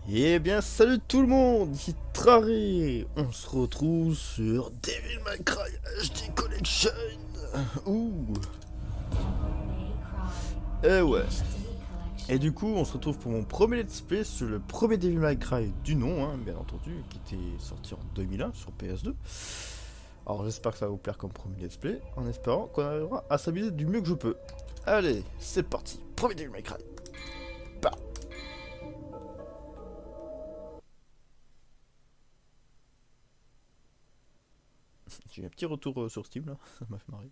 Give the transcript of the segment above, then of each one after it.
Eh bien, salut tout le monde, ici Trari. On se retrouve sur Devil May Cry HD Collection. Ouh. Eh ouais. Et du coup, on se retrouve pour mon premier let's play sur le premier Devil May Cry du nom, hein, bien entendu, qui était sorti en 2001 sur PS2. Alors j'espère que ça va vous plaire comme premier let's play, en espérant qu'on arrivera à s'amuser du mieux que je peux. Allez, c'est parti, premier Devil May Cry. Bah. J'ai eu un petit retour sur Steam là, ça m'a fait marrer.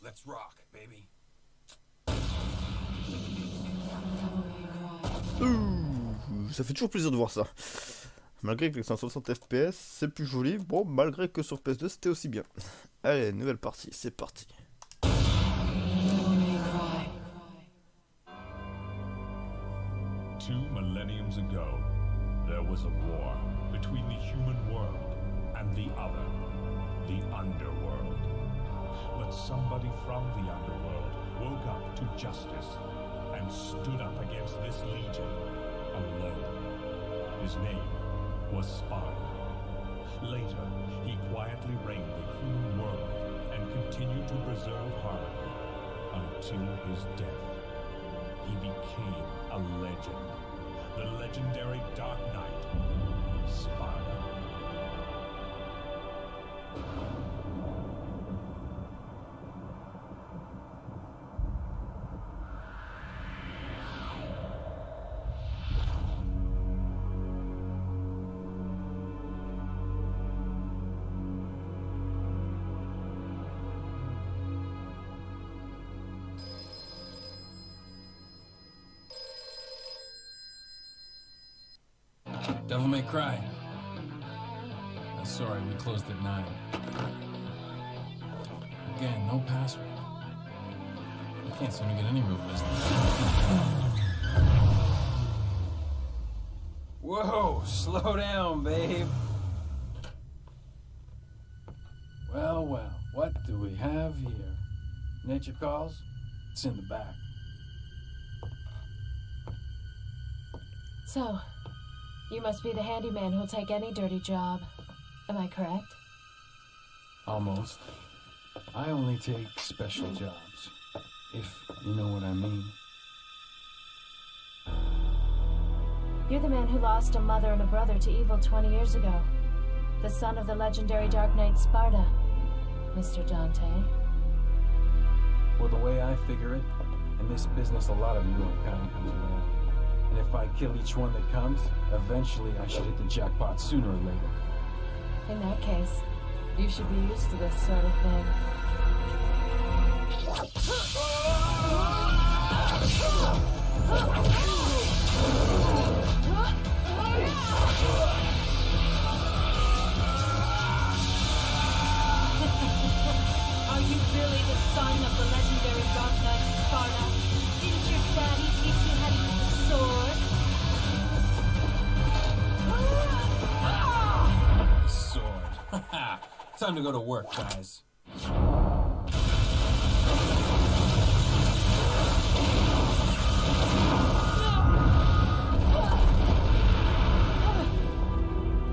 Let's rock, baby. Ouh, ça fait toujours plaisir de voir ça. Malgré que c'est en 60 FPS, c'est plus joli. Bon, malgré que sur PS2 c'était aussi bien. Allez, nouvelle partie, c'est parti. Two millenniums ago, there was a war between the human world and the other, the underworld. But somebody from the underworld woke up to justice and stood up against this legion alone. His name was Sparta. Later, he quietly reigned the human world and continued to preserve harmony until his death. He became a legend. The legendary Dark Knight, Sparta. Devil May Cry. Sorry, we closed at 9. Again, no password. I can't seem to get any move this time. Whoa, slow down, babe. Well, well, what do we have here? Nature calls? It's in the back. So, you must be the handyman who'll take any dirty job. Am I correct? Almost. I only take special jobs, if you know what I mean. You're the man who lost a mother and a brother to evil 20 years ago. The son of the legendary Dark Knight Sparta, Mr. Dante. Well, the way I figure it, in this business a lot of your kind comes around. And if I kill each one that comes, eventually I should hit the jackpot sooner or later. In that case, you should be used to this sort of thing. Are you really the son of the legendary Dark Knight Sparta? Didn't your daddy teach you how to use a sword? Sword. Time to go to work, guys.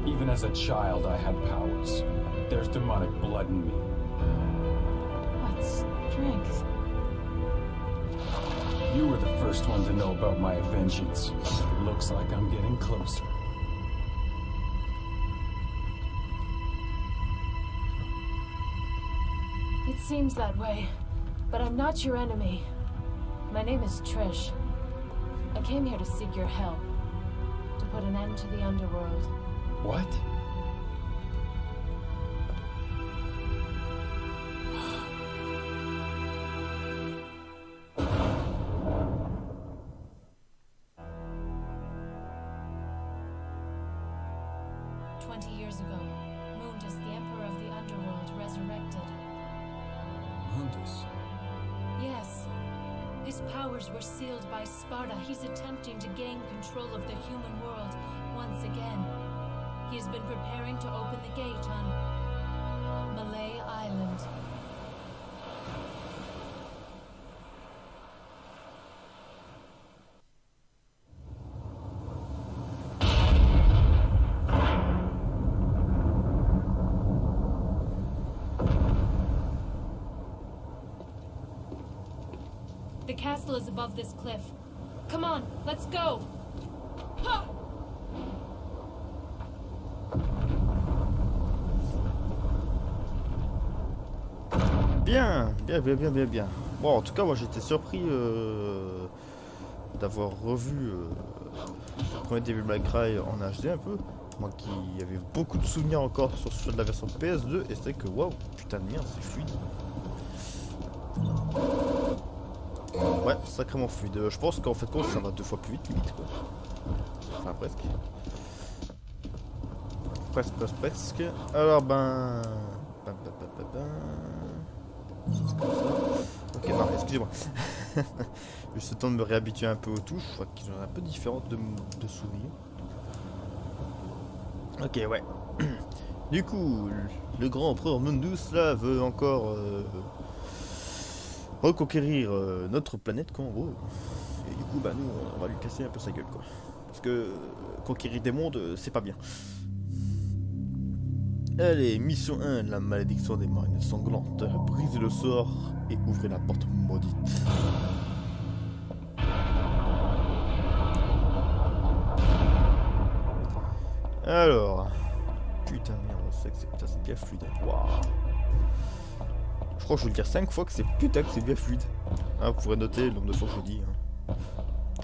Even as a child, I had powers. There's demonic blood in me. What strength? You were the first one to know about my vengeance. It looks like I'm getting closer. It seems that way, but I'm not your enemy. My name is Trish. I came here to seek your help, to put an end to the underworld. What? Years ago, Mundus, the Emperor of the Underworld, resurrected. Mundus? Yes. His powers were sealed by Sparta. He's attempting to gain control of the human world once again. He has been preparing to open the gate on Malay Island. castle is above this cliff. Come on, let's go! Ha! Bien. Bon, en tout cas, moi j'étais surpris d'avoir revu le premier Devil May Cry en HD un peu. Moi qui avait beaucoup de souvenirs encore sur de la version PS2, et c'est que waouh, putain de merde, c'est fluide. Ouais, sacrément fluide. Je pense qu'en fait, ça va 2 fois plus vite, limite quoi. Enfin, presque. Presque. Alors, ben. C'est comme ça. Ok, non, excusez-moi. Juste le temps de me réhabituer un peu aux touches. Je crois qu'ils sont un peu différentes de souvenirs. Ok, ouais. Du coup, le grand empereur Mundus là veut encore reconquérir notre planète quoi en gros. Et du coup bah nous on va lui casser un peu sa gueule quoi. Parce que conquérir des mondes c'est pas bien. Allez, mission 1, la malédiction des marines sanglantes. Brisez le sort et ouvrez la porte maudite. Alors, putain merde, c'est que c'est bien fluide. Waouh. Je crois que je vais le dire 5 fois que c'est putain que c'est bien fluide. Ah, vous pourrez noter le nombre de fois que je dis. Hein.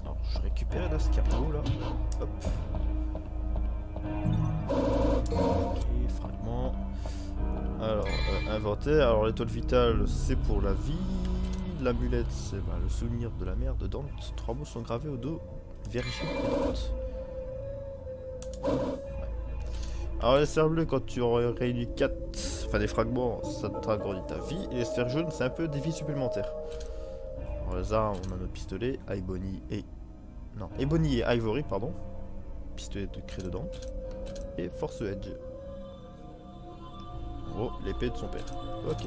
Alors, je récupère la scarabée là. Hop. Et fragment. Alors, inventaire. Alors, l'étoile vitale, c'est pour la vie. L'amulette, c'est le souvenir de la mère de Dante. 3 mots sont gravés au dos. Vérifiez Dante. Alors les sphères bleues, quand tu aurais réuni 4, enfin des fragments, ça te agrandit ta vie. Et les sphères jaunes, c'est un peu des vies supplémentaires. Alors les armes, on a notre pistolet, Ebony et Ivory, pardon. Pistolet de craie de Dante. Et Force Edge. En gros, l'épée de son père. Ok.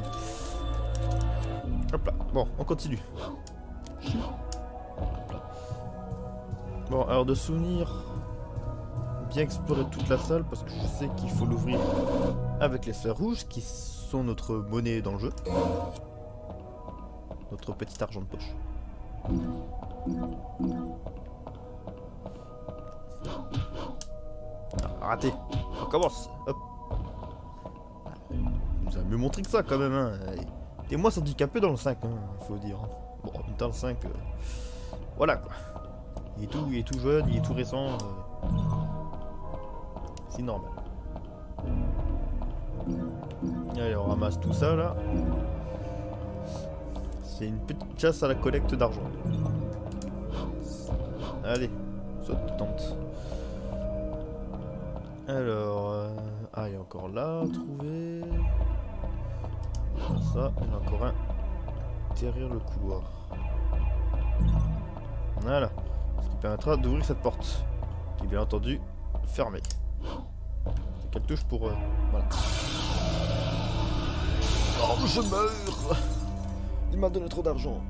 Hop là. Bon, on continue. Hop là. Bon, alors de souvenirs... Bien explorer toute la salle parce que je sais qu'il faut l'ouvrir avec les sphères rouges qui sont notre monnaie dans le jeu. Notre petit argent de poche. Ah, raté. On commence. Hop. Vous avez mieux montré que ça quand même. Hein. T'es moins handicapé dans le 5, hein, faut dire. Bon, dans le 5, voilà quoi. Il est tout jeune, il est tout récent. C'est normal. Allez, on ramasse tout ça là. C'est une petite chasse à la collecte d'argent. Allez, saute tente. Alors, il y a encore là à trouver. Ça, il y en a encore un derrière le couloir. Voilà. Ce qui permettra d'ouvrir cette porte. Qui est bien entendu fermée. Quelle touche pour... voilà. Oh, je meurs. Il m'a donné trop d'argent.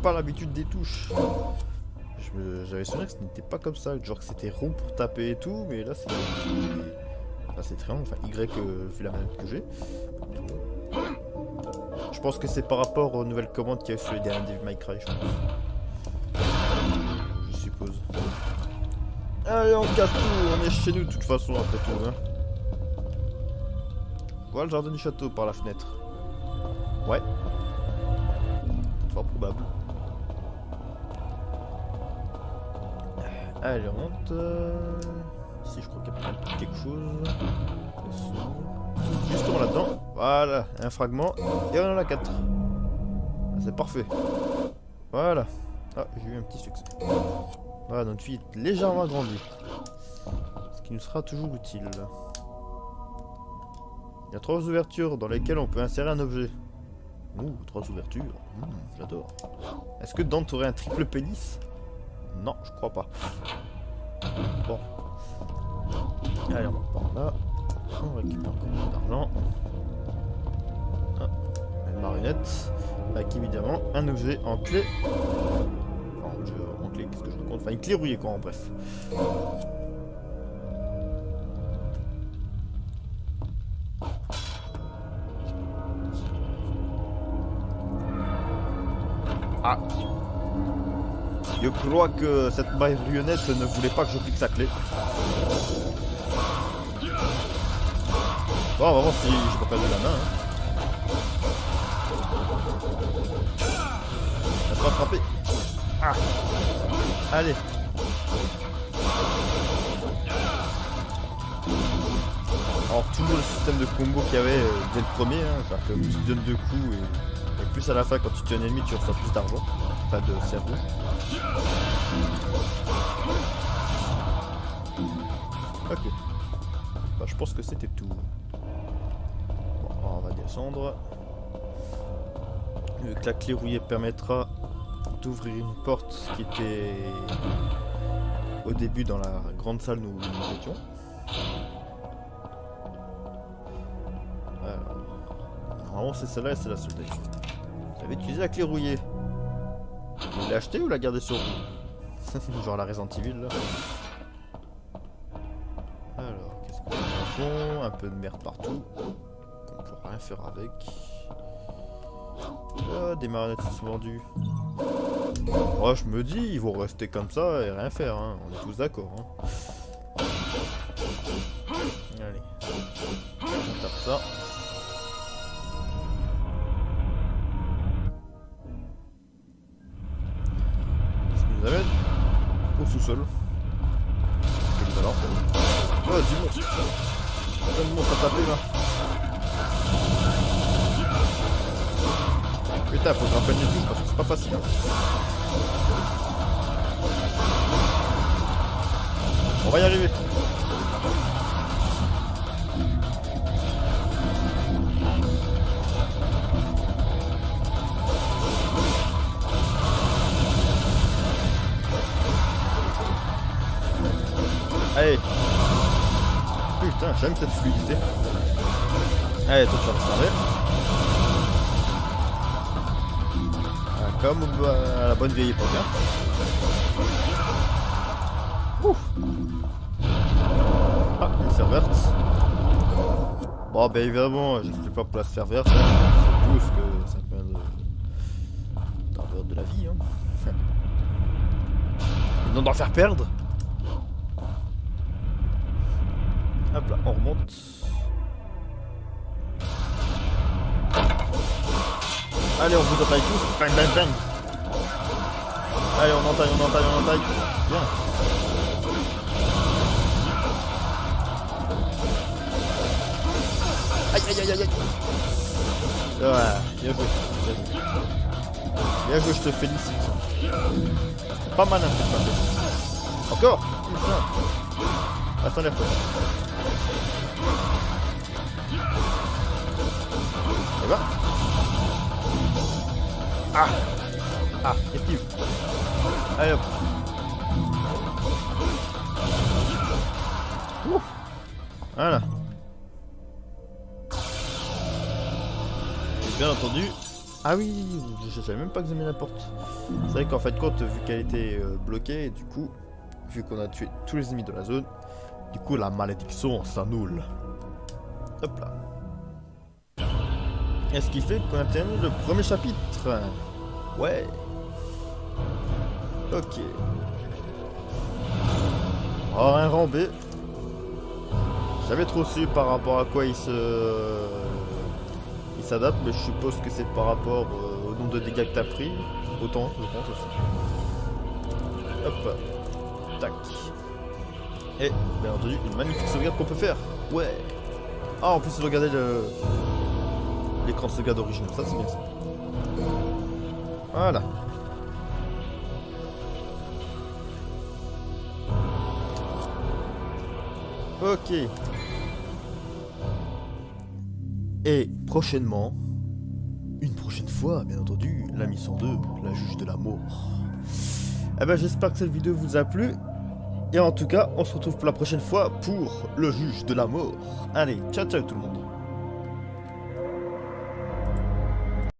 Pas l'habitude des touches. J'avais souvenir que ce n'était pas comme ça. Genre que c'était rond pour taper et tout. Mais là c'est... Là c'est triangle. Enfin Y vu la manette que j'ai. Je pense que c'est par rapport aux nouvelles commandes qu'il y a sur les derniers Devil May Cry, je pense. Allez, on casse tout, on est chez nous de toute façon après tout. Hein. Voilà le jardin du château par la fenêtre. Ouais. C'est fort probable. Allez, on monte. Ici, je crois qu'il y a peut-être quelque chose. Justement là-dedans. Voilà, un fragment. Et on en a 4. C'est parfait. Voilà. Ah, j'ai eu un petit succès. Voilà, notre fille est légèrement agrandie. Ce qui nous sera toujours utile. Il y a 3 ouvertures dans lesquelles on peut insérer un objet. Ouh, 3 ouvertures. J'adore. Est-ce que Dante aurait un triple pénis? Non, je crois pas. Bon. Allez, on va par là. On récupère encore un peu d'argent. Ah, une marionnette. Avec évidemment un objet en clé. En clé, qu'est-ce que je raconte? Enfin, une clé rouillée quoi, en bref. Ah. Je crois que cette marionnette ne voulait pas que je pique sa clé. Bon, on va voir si je peux perdre la main. Elle sera frappée. Ah. Allez. Alors toujours le système de combo qu'il y avait dès le premier, hein, c'est-à-dire que plus tu donnes 2 coups et plus à la fin quand tu tues un ennemi tu reçois plus d'argent, pas de cerveau. Ok. Bah, je pense que c'était tout. Bon, on va descendre. La clé rouillée permettra d'ouvrir une porte qui était au début dans la grande salle où nous étions. Alors, normalement c'est celle-là et c'est la seule d'ailleurs. J'avais utilisé la clé rouillée. Vous l'avez achetée ou la garder sur vous? Genre la Resident Evil là. Alors, qu'est-ce qu'on a au fond? Un peu de merde partout. Qu'on peut rien faire avec. Ah, des marionnettes qui sont vendues. Moi je me dis, ils vont rester comme ça et rien faire, hein. On est tous d'accord. Hein. Allez, on tape ça. Qu'est-ce qu'il nous amène? Au sous-sol. Alors, oh, du monstre. Plein de monstres à taper là. Putain, faut que je rappelle les touches parce que c'est pas facile. Hein. On va y arriver. Allez. Putain, j'aime cette fluidité. Allez, toi tu vas rester. Comme à la bonne vieille époque. Hein. Ouf. Ah, une sphère verte. Bon, ben évidemment, je ne fais pas pour la sphère verte. Hein. C'est tout ce que ça peut de la vie. Hein. Non, d'en faire perdre. Hop là, on remonte. Allez, on vous entaille tous. Bang, bang, bang. Allez, on entaille. Bien. Aïe. Ouais, bien joué. Bien joué, je te félicite. Pas mal, hein, ce que tu m'as fait. Encore. Putain. Attends, l'air quoi. Et bah. Ah, esquive. Allez hop. Ouf. Voilà. Et bien entendu. Ah oui, je savais même pas que j'aimais la porte. C'est vrai qu'en fait compte, vu qu'elle était bloquée, du coup, vu qu'on a tué tous les ennemis de la zone, du coup la malédiction s'annule. Hop là. Et ce qui fait qu'on a terminé le premier chapitre. Ouais. Ok. Alors un rang B. J'avais trop su par rapport à quoi il s'adapte, mais je suppose que c'est par rapport au nombre de dégâts que t'as pris. Autant, je pense aussi. Hop. Tac. Et bien entendu, une magnifique sauvegarde qu'on peut faire. Ouais. Ah, en plus sauvegarder l'écran de sauvegarde original, ça c'est bien ça. Voilà. Ok. Et prochainement, une prochaine fois, bien entendu, la mission 2, la juge de la mort. Eh ben j'espère que cette vidéo vous a plu. Et en tout cas, on se retrouve pour la prochaine fois pour le juge de la mort. Allez, ciao ciao tout le monde.